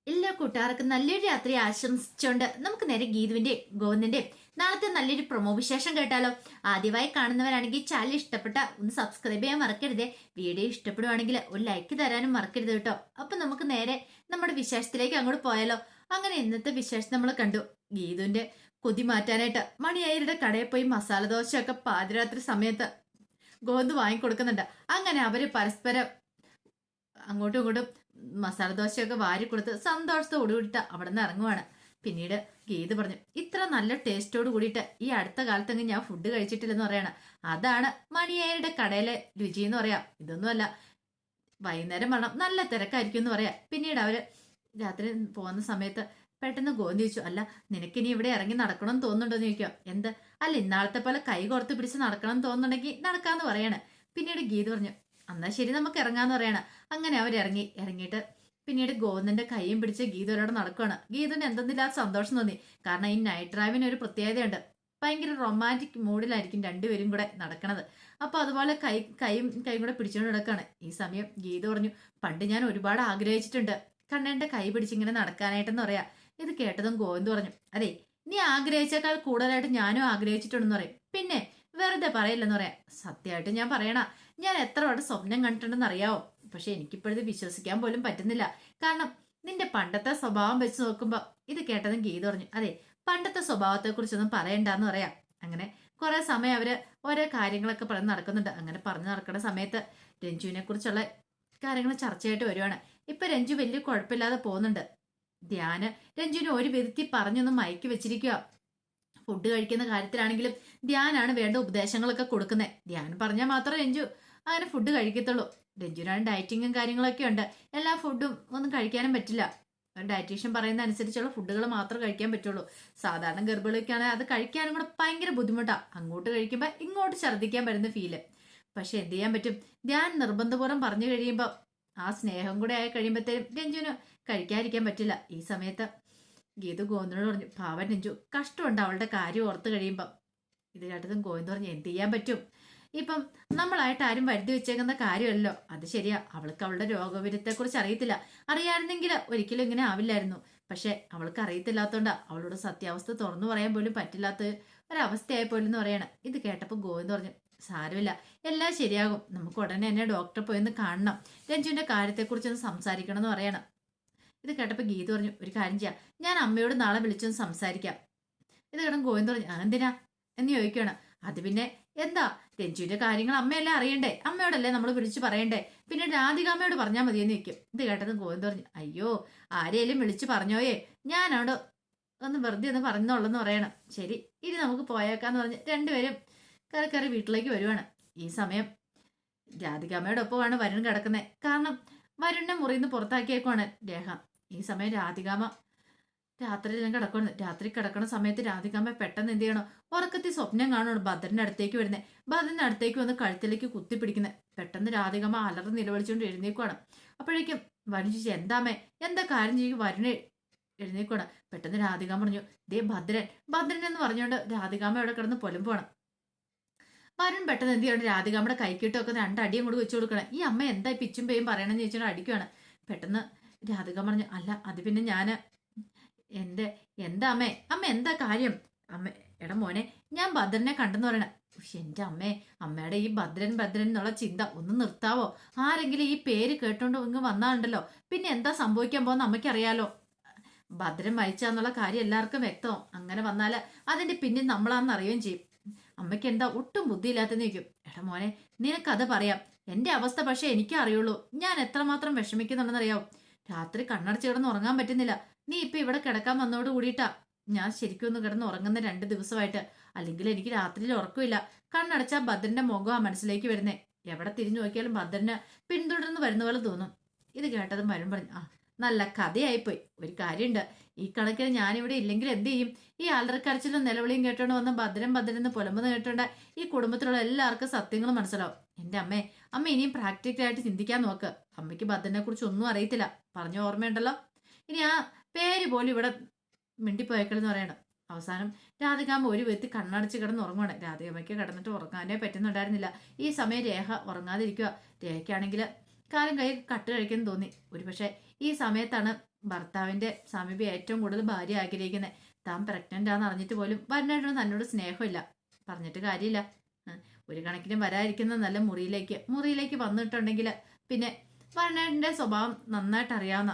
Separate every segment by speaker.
Speaker 1: എല്ലാ കൂട്ടുകാർക്കും നല്ലൊരു രാത്രി ആശംസിച്ചുകൊണ്ട് നമുക്ക് നേരെ ഗീതുവിന്റെ ഗോവിന്ദന്റെ നാളത്തെ നല്ലൊരു പ്രൊമോ വിശേഷം കേട്ടാലോ. ആദ്യമായി കാണുന്നവരാണെങ്കിൽ ചാനൽ ഇഷ്ടപ്പെട്ട ഒന്ന് സബ്സ്ക്രൈബ് ചെയ്യാൻ മറക്കരുതേ. വീഡിയോ ഇഷ്ടപ്പെടുവാണെങ്കിൽ ഒരു ലൈക്ക് തരാനും മറക്കരുത് കേട്ടോ. അപ്പൊ നമുക്ക് നേരെ നമ്മുടെ വിശേഷത്തിലേക്ക് അങ്ങോട്ട് പോയാലോ. അങ്ങനെ ഇന്നത്തെ വിശേഷം നമ്മൾ കണ്ടു. ഗീതുവിന്റെ കൊതി മാറ്റാനായിട്ട് മണിയായരുടെ കടയിൽ പോയി മസാല ദോശയൊക്കെ പാതിരാത്രി സമയത്ത് ഗോവിന്ദ് വാങ്ങിക്കൊടുക്കുന്നുണ്ട്. അങ്ങനെ അവര് പരസ്പരം അങ്ങോട്ടും ഇങ്ങോട്ടും മസാല ദോശയൊക്കെ വാരി കൊടുത്ത് സന്തോഷത്തോടു കൂടിയിട്ട് അവിടെ നിന്ന് ഇറങ്ങുവാണ്. പിന്നീട് ഗീത പറഞ്ഞു, ഇത്ര നല്ല ടേസ്റ്റോട് കൂടിയിട്ട് ഈ അടുത്ത കാലത്തെങ്കിൽ ഞാൻ ഫുഡ് കഴിച്ചിട്ടില്ലെന്ന് പറയണം. അതാണ് മണിയേരുടെ കടയിലെ രുചി എന്ന് പറയാം. ഇതൊന്നുമല്ല, വൈകുന്നേരം വേണം നല്ല തിരക്കായിരിക്കും എന്ന് പറയാം. പിന്നീട് അവര് രാത്രി പോകുന്ന സമയത്ത് പെട്ടെന്ന് ഗോന്തി ചോദിച്ചു, അല്ല നിനക്കിനി ഇവിടെ ഇറങ്ങി നടക്കണം എന്ന് തോന്നുന്നുണ്ടോ എന്ന് ചോദിക്കുക. എന്ത്? അല്ല ഇന്നാളത്തെ പോലെ കൈ കോർത്ത് പിടിച്ച് നടക്കണം എന്ന് തോന്നുന്നുണ്ടെങ്കിൽ നടക്കാന്ന് പറയാണ്. പിന്നീട് ഗീത പറഞ്ഞു, എന്നാ ശരി നമുക്ക് ഇറങ്ങാന്ന് പറയണം. അങ്ങനെ ഇറങ്ങിയിട്ട് പിന്നീട് ഗോവിന്ദന്റെ കൈയും പിടിച്ച് ഗീതയോടെ നടക്കുകയാണ്. ഗീതന് എന്തെന്നില്ലാത്ത സന്തോഷം തോന്നി. കാരണം ഈ നൈറ്റ് ഡ്രൈവിന് ഒരു പ്രത്യേകതയുണ്ട്. ഭയങ്കര റൊമാൻറ്റിക് മൂഡിലായിരിക്കും രണ്ടുപേരും കൂടെ നടക്കണത്. അപ്പൊ അതുപോലെ കൈയും കൂടെ പിടിച്ചുകൊണ്ട് നടക്കുകയാണ്. ഈ സമയം ഗീത പറഞ്ഞു, പണ്ട് ഞാൻ ഒരുപാട് ആഗ്രഹിച്ചിട്ടുണ്ട് കണ്ണന്റെ കൈ പിടിച്ചിങ്ങനെ നടക്കാനായിട്ടെന്ന് പറയാ. ഇത് കേട്ടതും ഗോവിന്ദ് പറഞ്ഞു, അതെ നീ ആഗ്രഹിച്ചേക്കാൾ കൂടുതലായിട്ട് ഞാനും ആഗ്രഹിച്ചിട്ടുണ്ടെന്ന് പറയും. പിന്നെ വെറുതെ പറയില്ലെന്ന് പറയാം. സത്യമായിട്ട് ഞാൻ പറയണ, ഞാൻ എത്ര വട്ടം സ്വപ്നം കണ്ടിട്ടുണ്ടെന്ന് അറിയാവോ. പക്ഷെ എനിക്കിപ്പോഴത് വിശ്വസിക്കാൻ പോലും പറ്റുന്നില്ല. കാരണം നിന്റെ പണ്ടത്തെ സ്വഭാവം വെച്ച് നോക്കുമ്പോ. ഇത് കേട്ടതും ഗീത പറഞ്ഞു, അതെ പണ്ടത്തെ സ്വഭാവത്തെ കുറിച്ചൊന്നും പറയണ്ടെന്ന് പറയാം. അങ്ങനെ കുറെ സമയം അവര് ഓരോ കാര്യങ്ങളൊക്കെ പറഞ്ഞ് നടക്കുന്നുണ്ട്. അങ്ങനെ പറഞ്ഞു നടക്കുന്ന സമയത്ത് രഞ്ജുവിനെ കുറിച്ചുള്ള കാര്യങ്ങൾ ചർച്ചയായിട്ട് വരുവാണ്. ഇപ്പൊ രഞ്ജു വലിയ കുഴപ്പമില്ലാതെ പോകുന്നുണ്ട്. ധ്യാന് രഞ്ജുവിനെ ഒരു വിധത്തിൽ പറഞ്ഞൊന്നും മയക്കി വെച്ചിരിക്കുക. ഫുഡ് കഴിക്കുന്ന കാര്യത്തിലാണെങ്കിലും ധ്യാനാണ് വേണ്ട ഉപദേശങ്ങളൊക്കെ കൊടുക്കുന്നത്. ധ്യാൻ പറഞ്ഞാൽ മാത്രമേ രഞ്ജു അങ്ങനെ ഫുഡ് കഴിക്കത്തുള്ളൂ. രഞ്ജുവിനാണ് ഡയറ്റിങ്ങും കാര്യങ്ങളൊക്കെ ഉണ്ട്. എല്ലാ ഫുഡും ഒന്നും കഴിക്കാനും പറ്റില്ല. ഒരു ഡയറ്റീഷ്യൻ പറയുന്ന അനുസരിച്ചുള്ള ഫുഡുകൾ മാത്രമേ കഴിക്കാൻ പറ്റുള്ളൂ. സാധാരണ ഗർഭിണിക്കാണെങ്കിൽ അത് കഴിക്കാനും കൂടെ ഭയങ്കര ബുദ്ധിമുട്ടാണ്. അങ്ങോട്ട് കഴിക്കുമ്പോൾ ഇങ്ങോട്ട് ഛർദ്ദിക്കാൻ വരുന്ന ഫീല്. പക്ഷെ എന്ത് ചെയ്യാൻ പറ്റും, ധ്യാൻ നിർബന്ധപൂർവ്വം പറഞ്ഞു കഴിയുമ്പോൾ ആ സ്നേഹം കൂടെ ആയി കഴിയുമ്പോഴത്തേനും രഞ്ജുവിന് കഴിക്കാതിരിക്കാൻ പറ്റില്ല. ഈ സമയത്ത് ഗീതു ഗോവിന്ദനോട് പറഞ്ഞു, പാവൻ രഞ്ജു കഷ്ടമുണ്ട് അവളുടെ കാര്യം ഓർത്ത് കഴിയുമ്പം. ഇത് കേട്ടതും ഗോവിന്ദ് പറഞ്ഞു, എന്ത് ചെയ്യാൻ പറ്റും, ഇപ്പം നമ്മളായിട്ട് ആരും വരുത്തി വെച്ചേക്കുന്ന കാര്യമല്ലോ. അത് ശരിയാ, അവൾക്ക് അവളുടെ രോഗവിരുദ്ധത്തെക്കുറിച്ച് അറിയത്തില്ല. അറിയാമായിരുന്നെങ്കിൽ ഒരിക്കലും ഇങ്ങനെ ആവില്ലായിരുന്നു. പക്ഷെ അവൾക്ക് അറിയത്തില്ലാത്തോണ്ടാ അവളോട് സത്യാവസ്ഥ തുറന്നു പറയാൻ പോലും പറ്റില്ലാത്ത ഒരവസ്ഥയായി പോലും എന്ന് പറയണം. ഇത് കേട്ടപ്പോൾ ഗോവിന്ദ് പറഞ്ഞു, സാരമില്ല എല്ലാം ശരിയാകും, നമുക്ക് ഉടനെ തന്നെ ഡോക്ടറെ പോയൊന്ന് കാണണം, രഞ്ജുവിന്റെ കാര്യത്തെക്കുറിച്ചൊന്ന് സംസാരിക്കണം എന്ന് പറയണം. ഇത് കേട്ടപ്പോൾ ഗീത പറഞ്ഞു, ഒരു കാര്യം ചെയ്യാം, ഞാൻ അമ്മയോട് നാളെ വിളിച്ചൊന്ന് സംസാരിക്കാം. ഇത് കേട്ടപ്പോൾ ഗോവിന്ദ് പറഞ്ഞു, എന്തിനാ എന്ന് ചോദിക്കണം. അത് പിന്നെ എന്താ, രഞ്ജുവിന്റെ കാര്യങ്ങൾ അമ്മയല്ലേ അറിയണ്ടേ, അമ്മയോടല്ലേ നമ്മൾ വിളിച്ചു പറയണ്ടേ, പിന്നെ രാധികാമ്മയോട് പറഞ്ഞാൽ മതിയെന്ന് വെക്കും. ഇത് കേട്ടതും ഗോവിന്ദ് പറഞ്ഞു, അയ്യോ ആരെയും വിളിച്ചു പറഞ്ഞോയേ, ഞാനവിടെ ഒന്ന് വെറുതെ ഒന്ന് പറഞ്ഞോളെന്ന് പറയണം. ശരി ഇനി നമുക്ക് പോയേക്കാന്ന് പറഞ്ഞ് രണ്ടുപേരും കയറി വീട്ടിലേക്ക് വരുവാണ്. ഈ സമയം രാധികാമ്മയുടെ ഒപ്പമാണ് വരുൺ കിടക്കുന്നത്. കാരണം വരുണിനെ മുറിയിൽ നിന്ന് പുറത്താക്കിയേക്കുവാണ് രേഖ. ഈ സമയം രാധികാമ്മ രാത്രിയിലും കിടക്കണം. രാത്രി കിടക്കുന്ന സമയത്ത് രാധികാമ്മ പെട്ടെന്ന് എന്ത് ചെയ്യണം, ഉറക്കത്തിൽ സ്വപ്നം കാണണം ഭദ്രന്റെ അടുത്തേക്ക് വരുന്നത്. ഭദ്രന്റെ അടുത്തേക്ക് വന്ന് കഴുത്തിലേക്ക് കുത്തിപ്പിടിക്കുന്നത്. പെട്ടെന്ന് രാധികാമ്മ അലറി നിലവിളിച്ചുകൊണ്ട് എഴുന്നേക്കുവാണ്. അപ്പോഴേക്കും വരുൺ ചോദിച്ചു, എന്താമേ എന്താ കാര്യം ചെയ്യും, വരുണ് എഴുന്നേക്കുവാണ്. പെട്ടെന്ന് രാധികാമ്മ പറഞ്ഞു, ദേ ഭദ്രൻ എന്ന് പറഞ്ഞുകൊണ്ട് രാധികാമ്മ അവിടെ കിടന്ന് പൊലമ്പുവാണ്. വരുൺ പെട്ടെന്ന് എന്ത് ചെയ്യണം, രാധികാമ്മയുടെ കൈക്കിട്ടൊക്കെ രണ്ടടിയും കൂടി വെച്ചു കൊടുക്കണം. ഈ അമ്മ എന്താ പിച്ചും പേയും പറയണമെന്ന് ചോദിച്ചോണ്ട് അടിക്കുവാണ്. പെട്ടെന്ന് രാധികാമ്മ പറഞ്ഞു, അല്ല അത് പിന്നെ ഞാന് എന്താ അമ്മ എന്താ കാര്യം, അമ്മ എടാ മോനെ ഞാൻ ഭദ്രനെ കണ്ടെന്ന് പറയണ. എന്റെ അമ്മയുടെ ഈ ഭദ്രൻ എന്നുള്ള ചിന്ത ഒന്ന് നിർത്താവോ, ആരെങ്കിലും ഈ പേര് കേട്ടോണ്ട് ഇങ്ങ് വന്നാണ്ടല്ലോ പിന്നെ എന്താ സംഭവിക്കാൻ പോകുന്ന അമ്മയ്ക്കറിയാലോ. ഭദ്രൻ മരിച്ചാന്നുള്ള കാര്യം എല്ലാവർക്കും വ്യക്തമാവും. അങ്ങനെ വന്നാല് അതിന്റെ പിന്നിൽ നമ്മളാണെന്ന് അറിയുകയും ചെയ്യും. അമ്മയ്ക്ക് എന്താ ഒട്ടും ബുദ്ധിയില്ലാത്തെന്ന് ചോദിക്കും. എടാ മോനെ നിനക്കത് പറയാം, എന്റെ അവസ്ഥ പക്ഷെ എനിക്കേ അറിയുള്ളൂ. ഞാൻ എത്രമാത്രം വിഷമിക്കുന്നുണ്ടെന്നറിയാവും. രാത്രി കണ്ണടച്ച് കിടന്ന് ഉറങ്ങാൻ പറ്റുന്നില്ല. നീ ഇപ്പൊ ഇവിടെ കിടക്കാൻ വന്നോട് കൂടിയിട്ടാ ഞാൻ ശരിക്കും ഒന്ന് കിടന്ന് ഉറങ്ങുന്ന 2 ദിവസമായിട്ട്. അല്ലെങ്കിൽ എനിക്ക് രാത്രിയിൽ ഉറക്കമില്ല. കണ്ണടച്ചാ ഭദ്രന്റെ മുഖം ആ മനസ്സിലേക്ക് വരുന്നേ. എവിടെ തിരിഞ്ഞു നോക്കിയാലും ഭദ്രനെ പിന്തുടർന്ന് വരുന്ന പോലെ തോന്നും. ഇത് കേട്ടതും വരും പറഞ്ഞു, നല്ല കഥയായിപ്പോയി. ഒരു കാര്യമുണ്ട്, ഈ കണക്കിന് ഞാനിവിടെ ഇല്ലെങ്കിൽ എന്ത് ചെയ്യും, ഈ അലറക്കരച്ചിലും നിലവിളിയും കേട്ടോണ്ട് വന്ന ഭദ്രൻ എന്ന് പുലമ്പെന്ന് കേട്ടോണ്ട് ഈ കുടുംബത്തിലുള്ള എല്ലാവർക്കും സത്യങ്ങളും മനസ്സിലാവും. എന്റെ അമ്മ ഇനിയും പ്രാക്ടിക്കലായിട്ട് ചിന്തിക്കാൻ നോക്ക്. അമ്മയ്ക്ക് ഭദ്രനെ കുറിച്ച് ഒന്നും അറിയത്തില്ല, പറഞ്ഞ ഓർമ്മയുണ്ടല്ലോ. ഇനി ആ പേര് പോലും ഇവിടെ മിണ്ടിപ്പോയേക്കളെന്ന് പറയണം. അവസാനം രാധികാമ്മ ഒരു വിധത്തിൽ കണ്ണടച്ച് കിടന്ന് ഉറങ്ങുവാണ്. രാധികാമ്മയ്ക്ക് കിടന്നിട്ട് ഉറങ്ങാനേ പറ്റുന്നുണ്ടായിരുന്നില്ല. ഈ സമയം രേഖ ഉറങ്ങാതിരിക്കുക. രേഖയ്ക്കാണെങ്കിൽ കാലും കൈ കട്ട് കഴിക്കാൻ തോന്നി. ഒരുപക്ഷെ ഈ സമയത്താണ് ഭർത്താവിന്റെ സമീപം ഏറ്റവും കൂടുതൽ ഭാര്യ ആഗ്രഹിക്കുന്നത്. താൻ പ്രഗ്നന്റ് ആണെന്ന് അറിഞ്ഞിട്ട് പോലും വരനായിട്ട് തന്നോട് സ്നേഹമില്ല. പറഞ്ഞിട്ട് കാര്യമില്ല. ഒരു കണക്കിന് വരാതിരിക്കുന്ന നല്ല മുറിയിലേക്ക് വന്നിട്ടുണ്ടെങ്കിൽ പിന്നെ വരനാടിന്റെ സ്വഭാവം നന്നായിട്ട് അറിയാവുന്ന.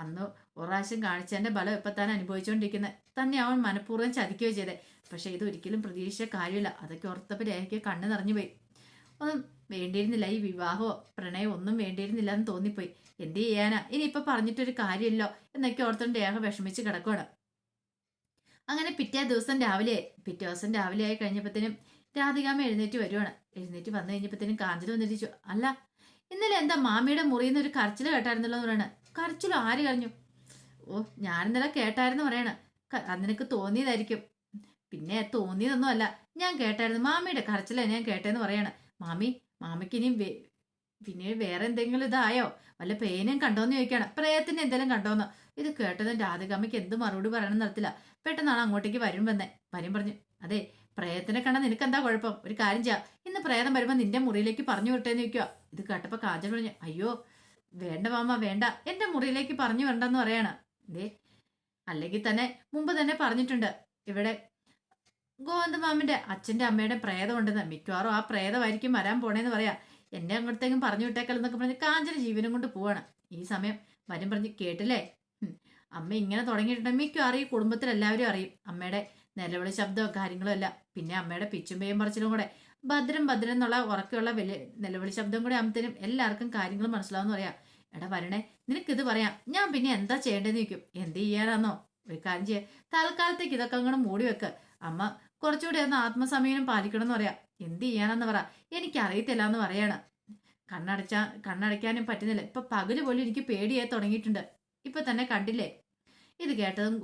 Speaker 1: അന്ന് ഒരു പ്രാവശ്യം കാണിച്ചതിന്റെ ബലം ഇപ്പൊ താൻ അനുഭവിച്ചുകൊണ്ടിരിക്കുന്നത് തന്നെ അവൻ മനഃപൂർവ്വം ചതിക്കുകയോ ചെയ്തേ. പക്ഷെ ഇത് ഒരിക്കലും പ്രതീക്ഷിച്ച കാര്യമില്ല. അതൊക്കെ ഓർത്തപ്പോൾ രേഖയ്ക്ക് കണ്ണ് നിറഞ്ഞു പോയി. ഒന്നും വേണ്ടിയിരുന്നില്ല, ഈ വിവാഹമോ പ്രണയമോ ഒന്നും വേണ്ടിയിരുന്നില്ല എന്ന് തോന്നിപ്പോയി. എന്ത് ചെയ്യാനാ, ഇനിയിപ്പൊ പറഞ്ഞിട്ടൊരു കാര്യമില്ലോ എന്നൊക്കെ ഓർത്തുകൊണ്ട് രേഖ വിഷമിച്ച് കിടക്കുകയാണ്. അങ്ങനെ പിറ്റേ ദിവസം രാവിലെ ആയി കഴിഞ്ഞപ്പോഴത്തേനും രാധികാമ്മ എഴുന്നേറ്റ് വരുവാണ്. എഴുന്നേറ്റ് വന്നു കഴിഞ്ഞപ്പോഴത്തേനും കാഞ്ചന വന്നിരിച്ചു. അല്ല, ഇന്നലെ എന്താ മാമിയുടെ മുറിയിൽ നിന്ന് ഒരു കരച്ചിൽ കേട്ടായിരുന്നല്ലോ എന്ന് പറയണ. കരച്ചിലോ? ആര് കരഞ്ഞു? ഓ, ഞാൻ ഇന്നലെ കേട്ടായിരുന്നു പറയണ. അത് നിനക്ക് തോന്നിയതായിരിക്കും. പിന്നെ തോന്നിയതൊന്നും അല്ല, ഞാൻ കേട്ടായിരുന്നു. മാമിയുടെ കരച്ചില ഞാൻ കേട്ടേന്ന് പറയാണ്. മാമിക്ക് ഇനി പിന്നെ വേറെ എന്തെങ്കിലും ഇതായോ, വല്ല പേനും കണ്ടോന്ന് ചോദിക്കാണ്. പ്രേയത്തിന്റെ എന്തെങ്കിലും കണ്ടോന്നോ? ഇത് കേട്ടതും രാധികാമ്മയ്ക്ക് എന്ത് മറുപടി പറയണം നടത്തില്ല. പെട്ടെന്നാണ് അങ്ങോട്ടേക്ക് വരും പറഞ്ഞു. അതെ, പ്രേതത്തിനെ കണ്ടാൽ നിനക്ക് എന്താ കുഴപ്പം? ഒരു കാര്യം ചെയ്യാം, ഇന്ന് പ്രേതം വരുമ്പോ നിന്റെ മുറിയിലേക്ക് പറഞ്ഞു വിട്ടേന്ന് ചോദിക്കുക. ഇത് കേട്ടപ്പോ കാഞ്ചന പറഞ്ഞു, അയ്യോ വേണ്ട മാമ, വേണ്ട, എന്റെ മുറിയിലേക്ക് പറഞ്ഞു വേണ്ടെന്ന് പറയാണ്. ഇതേ അല്ലെങ്കിൽ തന്നെ മുമ്പ് തന്നെ പറഞ്ഞിട്ടുണ്ട്, ഇവിടെ ഗോവിന്ദമാമിന്റെ അച്ഛന്റെ അമ്മയുടെ പ്രേതം ഉണ്ടെന്ന്. മിക്കവാറും ആ പ്രേതമായിരിക്കും വരാൻ പോണേന്ന് പറയാ. എന്നെ അങ്ങോട്ടേക്കും പറഞ്ഞു വിട്ടേക്കൽ എന്നൊക്കെ പറഞ്ഞ് കാഞ്ചന ജീവനും കൊണ്ട് പോവാണ്. ഈ സമയം വരും പറഞ്ഞ്, കേട്ടില്ലേ, അമ്മ ഇങ്ങനെ തുടങ്ങിയിട്ടുണ്ടെങ്കിൽ മിക്കവാറും ഈ കുടുംബത്തിൽ എല്ലാവരും അറിയും അമ്മയുടെ നിലവിളി ശബ്ദവും കാര്യങ്ങളും എല്ലാം. പിന്നെ അമ്മയുടെ പിച്ചും പേയും പറിച്ചിലും കൂടെ ഭദ്രം എന്നുള്ള ഉറക്കെയുള്ള വലിയ നിലവിളി ശബ്ദം കൂടെ ആകുമ്പത്തേനും എല്ലാവർക്കും കാര്യങ്ങൾ മനസ്സിലാവുമെന്ന് പറയാം. എടാ വരണേ, നിനക്കിത് പറയാം, ഞാൻ പിന്നെ എന്താ ചെയ്യേണ്ടതെന്ന് ചോദിക്കും. എന്ത് ചെയ്യാനാന്നോ, ഒരു കാര്യം ചെയ്യാം, തൽക്കാലത്തേക്ക് ഇതൊക്കെ അങ്ങോട്ട് മൂടി വെക്ക്. അമ്മ കുറച്ചുകൂടി ഒന്ന് ആത്മസമീനം പാലിക്കണം എന്ന് പറയാം. എന്ത് ചെയ്യാനെന്ന് പറ, എനിക്കറിയത്തില്ല എന്ന് പറയാണ്. കണ്ണടയ്ക്കാനും പറ്റുന്നില്ല. ഇപ്പൊ പകല് പോലും എനിക്ക് പേടിയായി തുടങ്ങിയിട്ടുണ്ട്. ഇപ്പൊ തന്നെ കണ്ടില്ലേ. ഇത് കേട്ടതും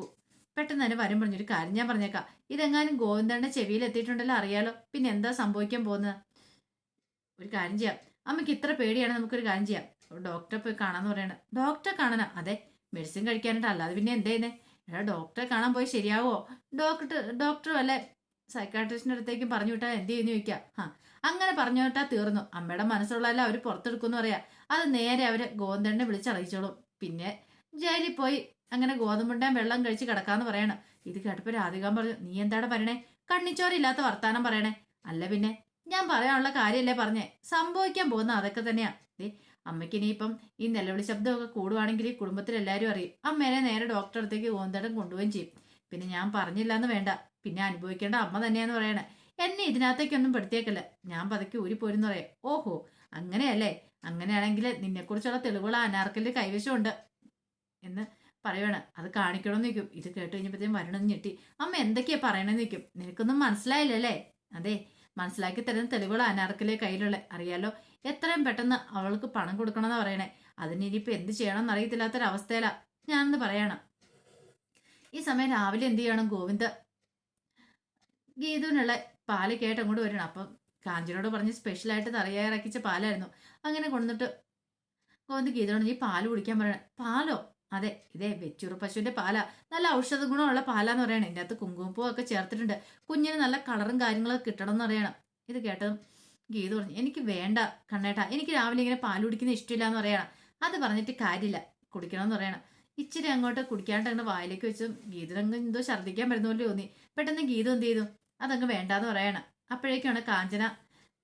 Speaker 1: പെട്ടെന്ന് തന്നെ വരും പറഞ്ഞൊരു കാര്യം ഞാൻ പറഞ്ഞേക്കാം, ഇതെങ്ങാനും ഗോവിന്ദന്റെ ചെവിയിൽ എത്തിയിട്ടുണ്ടല്ലോ അറിയാലോ, പിന്നെ എന്താ സംഭവിക്കാൻ പോകുന്നത്? ഒരു കാര്യം ചെയ്യാം, അമ്മയ്ക്ക് ഇത്ര പേടിയാണ്, നമുക്കൊരു കാര്യം ചെയ്യാം, ഡോക്ടറെ പോയി കാണാന്ന് പറയണ. ഡോക്ടറെ കാണാനാ? അതെ, മെഡിസിൻ കഴിക്കാനായിട്ട്, അല്ലാതെ പിന്നെ എന്താ ചെയ്യുന്നേ? എടാ ഡോക്ടറെ കാണാൻ പോയി ശരിയാവോ? ഡോക്ടർ അല്ലെ സൈക്കാട്രിസ്റ്റിന്റെ അടുത്തേക്കും പറഞ്ഞു വിട്ടാൽ എന്ത് ചെയ്യുന്നു ചോദിക്കാം. അങ്ങനെ പറഞ്ഞു വിട്ടാൽ തീർന്നു. അമ്മയുടെ മനസ്സിലുള്ളതെല്ലാം അവർ പുറത്തെടുക്കുമെന്ന് പറയാ. അത് നേരെ അവര് ഗോവിന്ദനെ വിളിച്ചറിയിച്ചോളും. പിന്നെ ജയിലിൽ പോയി അങ്ങനെ ഗോതമ്പുണ്ടാൻ വെള്ളം കഴിച്ച് കിടക്കാന്ന് പറയണം. ഇത് കേട്ടപ്പോ രാധികാൻ പറഞ്ഞു, നീ എന്താടെ പറയണേ? കണ്ണിച്ചോരില്ലാത്ത വർത്താനം പറയണേ. അല്ല പിന്നെ ഞാൻ പറയാനുള്ള കാര്യമല്ലേ പറഞ്ഞേ, സംഭവിക്കാൻ പോകുന്ന അതൊക്കെ തന്നെയാ. അമ്മയ്ക്ക് ഇനിയിപ്പം ഈ നിലവിളി ശബ്ദമൊക്കെ കൂടുവാണെങ്കിൽ ഈ കുടുംബത്തിൽ എല്ലാവരും അറിയും. അമ്മേനെ നേരെ ഡോക്ടറെ അടുത്തേക്ക് ഗോവിന്ദൻ കൊണ്ടുപോവുകയും ചെയ്യും. പിന്നെ ഞാൻ പറഞ്ഞില്ല എന്ന് വേണ്ട, പിന്നെ അനുഭവിക്കേണ്ട അമ്മ തന്നെയാന്ന് പറയണേ. എന്നെ ഇതിനകത്തേക്കൊന്നും പെടുത്തിയേക്കല്ല, ഞാൻ പതുക്കെ ഊരിപ്പോരെന്ന് പറയാം. ഓഹോ, അങ്ങനെയല്ലേ, അങ്ങനെയാണെങ്കിൽ നിന്നെക്കുറിച്ചുള്ള തെളിവുകൾ അനാർക്കലിന്റെ കൈവശമുണ്ട് എന്ന് പറയുവാണ്. അത് കാണിക്കണമെന്ന് നിൽക്കും. ഇത് കേട്ട് കഴിഞ്ഞപ്പോഴത്തേക്കും വരണമെന്ന് ഞെട്ടി. അമ്മ എന്തൊക്കെയാ പറയണമെന്ന് നിൽക്കും. നിനക്കൊന്നും മനസ്സിലായില്ലല്ലേ? അതെ, മനസ്സിലാക്കി തരുന്ന തെളിവുകൾ അനാർക്കലിന്റെ കയ്യിലുള്ള അറിയാലോ. എത്രയും പെട്ടെന്ന് അവൾക്ക് പണം കൊടുക്കണമെന്ന് പറയണേ. അതിനിപ്പോ എന്ത് ചെയ്യണമെന്ന് അറിയത്തില്ലാത്തൊരവസ്ഥയിലാ ഞാനെന്ന് പറയണം. ഈ സമയം രാവിലെ എന്ത് ചെയ്യണം, ഗോവിന്ദ് ഗീതുവിനുള്ള പാല് കേട്ട് അങ്ങോട്ട് വരണം. അപ്പം കാഞ്ചനോട് പറഞ്ഞ് സ്പെഷ്യലായിട്ട് തയ്യാറാക്കിച്ച പാലായിരുന്നു. അങ്ങനെ കൊണ്ടിട്ട് ഗോവിന്ദ് ഗീതുവിനോട് ഈ പാല് കുടിക്കാൻ പറയണേ. പാലോ? അതെ, ഇതേ വെച്ചൂർ പശുവിന്റെ പാലാ, നല്ല ഔഷധ ഗുണമുള്ള പാലാന്ന് പറയണേ. ഇതിൻ്റെ അകത്ത് കുങ്കുമപ്പൂ ഒക്കെ ചേർത്തിട്ടുണ്ട്, കുഞ്ഞിന് നല്ല കളറും കാര്യങ്ങളൊക്കെ കിട്ടണം എന്ന് പറയണം. ഇത് കേട്ടതും ഗീതു പറഞ്ഞു, എനിക്ക് വേണ്ട കണ്ണേട്ടാ, എനിക്ക് രാവിലെ ഇങ്ങനെ പാല് കുടിക്കുന്ന ഇഷ്ടമില്ല എന്ന് പറയണം. അത് പറഞ്ഞിട്ട് കാര്യമില്ല, കുടിക്കണമെന്ന് പറയണം. ഇച്ചിരി അങ്ങോട്ട് കുടിക്കാണ്ട് അങ്ങനെ വായിലേക്ക് വെച്ചും ഗീതുരങ്ങ് എന്തോ ഛർദ്ദിക്കാൻ വരുന്ന പോലെ തോന്നി. പെട്ടെന്ന് ഗീതു എന്ത് ചെയ്തു, അതങ്ങ് വേണ്ടാന്ന് പറയണം. അപ്പോഴേക്കാണ് കാഞ്ചന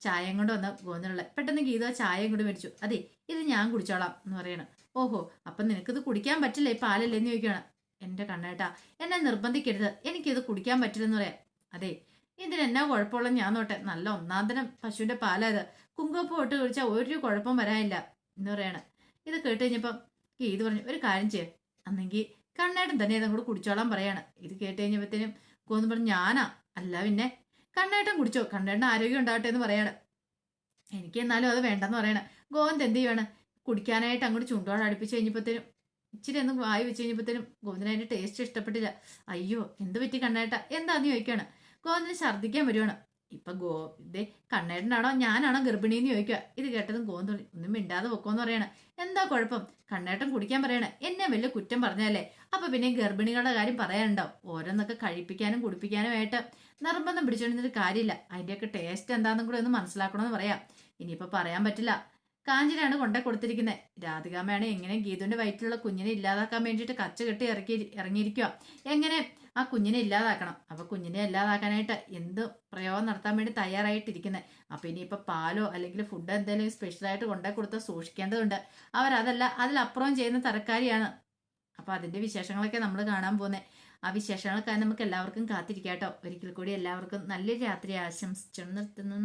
Speaker 1: ചായയും കൊണ്ട് വന്ന ഗോവിന്ദനുള്ള. പെട്ടെന്ന് ഗീതു ആ ചായയും കൂടി മേടിച്ചു. അതെ, ഇത് ഞാൻ കുടിച്ചോളാം എന്ന് പറയണം. ഓഹോ, അപ്പൊ നിനക്കിത് കുടിക്കാൻ പറ്റില്ലേ, പാലല്ലേന്ന് ചോദിക്കുകയാണ്. എന്റെ കണ്ണേട്ടാ, എന്നെ നിർബന്ധിക്കരുത്, എനിക്കിത് കുടിക്കാൻ പറ്റില്ലെന്ന് പറയാം. അതെ, ഇതിനെന്നാ കുഴപ്പമുള്ള ഞാൻ നോട്ടെ, നല്ല ഒന്നാന്തരം പശുവിന്റെ പാലായത്, കുങ്കുമപ്പൂ ഇട്ട് കുടിച്ചാൽ ഒരു കുഴപ്പം വരാനില്ല എന്ന് പറയണം. ഇത് കേട്ട് കഴിഞ്ഞപ്പം ഗീതു പറഞ്ഞു, ഒരു കാര്യം ചെയ്യ, അന്നെങ്കിൽ കണ്ണേട്ടൻ തന്നെ ഇതങ്ങോട്ട് കുടിച്ചോളാൻ പറയാണ്. ഇത് കേട്ട് കഴിഞ്ഞപ്പോഴത്തേനും ഗോവിന്ദൻ പറഞ്ഞു, ഞാനാ? അല്ല പിന്നെ കണ്ണേട്ടൻ കുടിച്ചോ, കണ്ണേട്ടൻ ആരോഗ്യം ഉണ്ടാവട്ടെ എന്ന് പറയാണ്. എനിക്ക് എന്നാലും അത് വേണ്ടെന്ന് പറയണ. ഗോവിന്ദ് എന്ത് ചെയ്യാണ്, കുടിക്കാനായിട്ട് അങ്ങോട്ട് ചുണ്ടോട് അടുപ്പിച്ച് കഴിഞ്ഞപ്പോഴത്തേനും ഇച്ചിരി ഒന്ന് വായി വെച്ച് കഴിഞ്ഞപ്പോഴത്തേനും ഗോവിന്ദന് അതിന്റെ ടേസ്റ്റ് ഇഷ്ടപ്പെട്ടില്ല. അയ്യോ, എന്ത് പറ്റി കണ്ണേട്ട, എന്താന്ന് ചോദിക്കുകയാണ്. ഗോവിന്ദന് ഛർദ്ദിക്കാൻ വരുവാണ്. ഇപ്പൊ ഇതേ കണ്ണേട്ടനാണോ ഞാനാണോ ഗർഭിണിന്ന് ചോദിക്കുക. ഇത് കേട്ടതും ഗോവിന്ദൻ ഒന്നും മിണ്ടാതെ വെക്കോന്ന് പറയണ. എന്താ കുഴപ്പം, കണ്ണേട്ടൻ കുടിക്കാൻ പറയണ, എന്നെ വലിയ കുറ്റം പറഞ്ഞല്ലേ. അപ്പൊ പിന്നെ ഗർഭിണികളുടെ കാര്യം പറയാനുണ്ടാവും. ഓരോന്നൊക്കെ കഴിപ്പിക്കാനും കുടിപ്പിക്കാനും ആയിട്ട് നിർബന്ധം പിടിച്ചോണ്ടിരുന്നൊരു കാര്യമില്ല. അതിന്റെയൊക്കെ ടേസ്റ്റ് എന്താണെന്നും കൂടെ ഒന്ന് മനസ്സിലാക്കണമെന്ന് പറയാം. ഇനിയിപ്പോ പറയാൻ പറ്റില്ല, കാഞ്ചനയാണ് കൊണ്ടേ കൊടുത്തിരിക്കുന്നത്. രാധികാമ്മയാണ് എങ്ങനെ ഗീതുവിന്റെ വയറ്റിലുള്ള കുഞ്ഞിനെ ഇല്ലാതാക്കാൻ വേണ്ടിയിട്ട് കച്ച കെട്ടി ഇറങ്ങിയിരിക്കുക. എങ്ങനെ ആ കുഞ്ഞിനെ ഇല്ലാതാക്കണം. അപ്പൊ കുഞ്ഞിനെ ഇല്ലാതാക്കാനായിട്ട് എന്ത് പ്രയോഗം നടത്താൻ വേണ്ടി തയ്യാറായിട്ടിരിക്കുന്നത്. അപ്പൊ ഇനിയിപ്പൊ പാലോ അല്ലെങ്കിൽ ഫുഡ് എന്തെങ്കിലും സ്പെഷ്യലായിട്ട് കൊണ്ടേ കൊടുത്ത് സൂക്ഷിക്കേണ്ടതുണ്ട്. അവരതല്ല അതിലപ്പുറം ചെയ്യുന്ന തരക്കാരിയാണ്. അപ്പൊ അതിന്റെ വിശേഷങ്ങളൊക്കെ നമ്മൾ കാണാൻ പോകുന്നത്. ആ വിശേഷങ്ങൾക്കായി നമുക്ക് എല്ലാവർക്കും കാത്തിരിക്കാട്ടോ. ഒരിക്കൽ കൂടി എല്ലാവർക്കും നല്ലൊരു രാത്രി ആശംസിച്ചു നിർത്തുന്നു.